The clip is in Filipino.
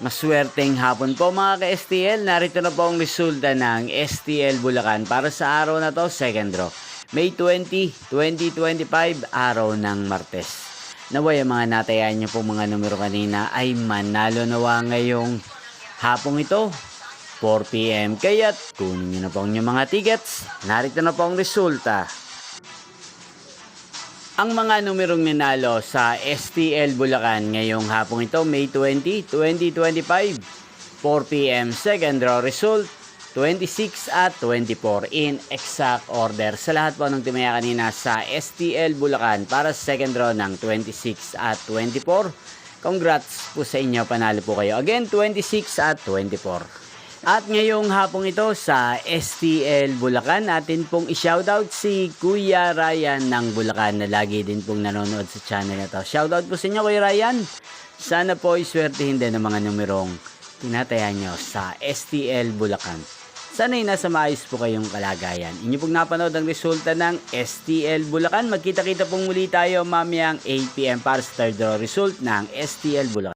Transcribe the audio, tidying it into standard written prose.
Maswerteng hapon po mga ka-STL. Narito na po ang resulta ng STL Bulacan para sa araw na to, second draw. May 20, 2025, araw ng Martes. Naway ang mga natayan nyo po mga numero kanina ay manalo nawa ngayong hapong ito, 4 PM. Kaya't kunin nyo na po ang inyong mga tickets. Narito na po ang resulta. Ang mga numerong nanalo sa STL Bulacan ngayong hapong ito, May 20, 2025, 4 PM, second draw result, 26 at 24 in exact order. Sa lahat po ng timaya kanina sa STL Bulacan para sa second draw ng 26 at 24, congrats po sa inyo, panalo po kayo. Again, 26 at 24. At ngayong hapong ito sa STL Bulacan, natin pong i-shoutout si Kuya Ryan ng Bulacan na lagi din pong nanonood sa channel na to. Shoutout po sa inyo Kuya Ryan. Sana po iswertihin din ang mga numerong tinataya nyo sa STL Bulacan. Sana'y nasa maayos po kayong kalagayan. Inyo pong napanood ang resulta ng STL Bulacan. Magkita-kita pong muli tayo mamayang 8 PM para sa third draw result ng STL Bulacan.